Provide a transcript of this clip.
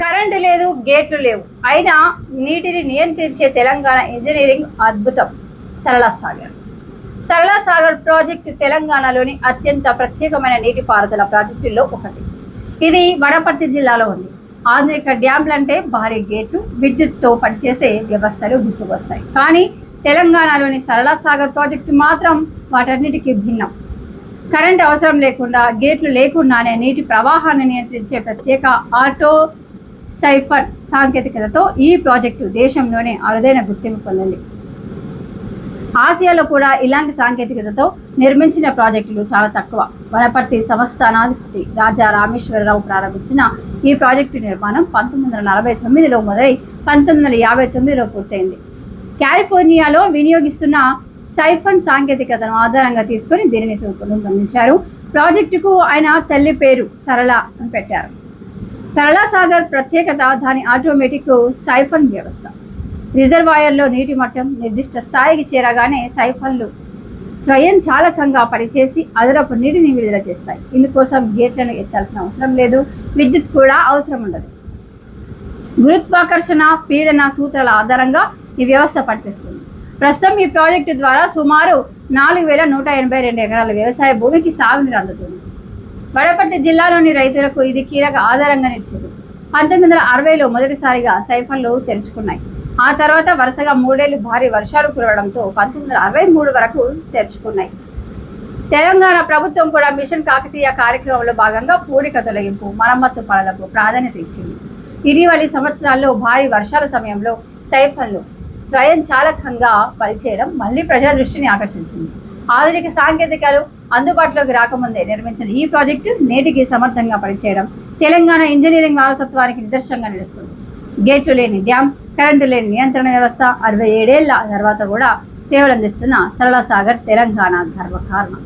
Current లేదు, గేట్లు లేవు, అయినా నీటిని నియంత్రించే తెలంగాణ ఇంజనీరింగ్ అద్భుతం. సరళ సాగర్ ప్రాజెక్టు తెలంగాణలోని అత్యంత ప్రత్యేకమైన నీటిపారుదల ప్రాజెక్టుల్లో ఒకటి. ఇది వనపర్తి జిల్లాలో ఉంది. ఆధునిక డ్యాంలంటే భారీ గేట్లు, విద్యుత్తో పనిచేసే వ్యవస్థలు గుర్తుకొస్తాయి. కానీ తెలంగాణలోని సరళ సాగర్ ప్రాజెక్టు మాత్రం వాటన్నిటికీ భిన్నం. కరెంట్ అవసరం లేకుండా, గేట్లు లేకుండానే నీటి ప్రవాహాన్ని నియంత్రించే ప్రత్యేక ఆటో సైఫర్ సాంకేతికతతో ఈ ప్రాజెక్టు దేశంలోనే అరుదైన గుర్తింపు పొందింది. ఆసియాలో కూడా ఇలాంటి సాంకేతికతతో నిర్మించిన ప్రాజెక్టులు చాలా తక్కువ. వనపర్తి సంస్థానాధిపతి రాజా రామేశ్వరరావు ప్రారంభించిన ఈ ప్రాజెక్టు నిర్మాణం 1949లో మొదలై 1959లో పూర్తయింది. కాలిఫోర్నియాలో వినియోగిస్తున్న సైఫన్ సాంకేతికతను ఆధారంగా తీసుకుని దీనిని రూపొందించారు. ప్రాజెక్టుకు ఆయన తల్లి పేరు సరళ అని పెట్టారు. సరళ సాగర్ ప్రత్యేకత దాని ఆటోమేటిక్ సైఫన్ వ్యవస్థ. రిజర్వాయర్లో నీటి మట్టం నిర్దిష్ట స్థాయికి చేరగానే సైఫన్లు స్వయం చాలకంగా పనిచేసి అదనపు నీటిని విడుదల చేస్తాయి. ఇందుకోసం గేట్లను ఎత్తాల్సిన అవసరం లేదు, విద్యుత్ కూడా అవసరం ఉండదు. గురుత్వాకర్షణ, పీడన సూత్రాల ఆధారంగా ఈ వ్యవస్థ పనిచేస్తుంది. ప్రస్తుతం ఈ ప్రాజెక్టు ద్వారా సుమారు 4182 ఎకరాల వ్యవసాయ భూమికి సాగునీరు అందుతుంది. వనపర్తి జిల్లాలోని రైతులకు ఇది కీలక ఆధారంగా నిలిచింది. 1960లో మొదటిసారిగా సైఫన్లు తెరుచుకున్నాయి. ఆ తర్వాత వరుసగా 3 ఏళ్లు భారీ వర్షాలు కురవడంతో 1963 వరకు తెరుచుకున్నాయి. తెలంగాణ ప్రభుత్వం కూడా మిషన్ కాకతీయ కార్యక్రమంలో భాగంగా పూడిక తొలగింపు, మరమ్మత్తు పనులకు ప్రాధాన్యత ఇచ్చింది. ఇటీవలి సంవత్సరాల్లో భారీ వర్షాల సమయంలో సైఫన్లు స్వయం చాలకంగా పనిచేయడం మళ్లీ ప్రజల దృష్టిని ఆకర్షించింది. ఆధునిక సాంకేతికలు అందుబాటులోకి రాకముందే నిర్మించిన ఈ ప్రాజెక్టు నేటికి సమర్థంగా పనిచేయడం తెలంగాణ ఇంజనీరింగ్ వారసత్వానికి నిదర్శనంగా నిలుస్తుంది. గేట్లు లేని డ్యాం, కరెంటు లేని నియంత్రణ వ్యవస్థ, 67 ఏళ్ల తర్వాత కూడా సేవలు అందిస్తున్న సరళ సాగర్ తెలంగాణ గర్వకారణం.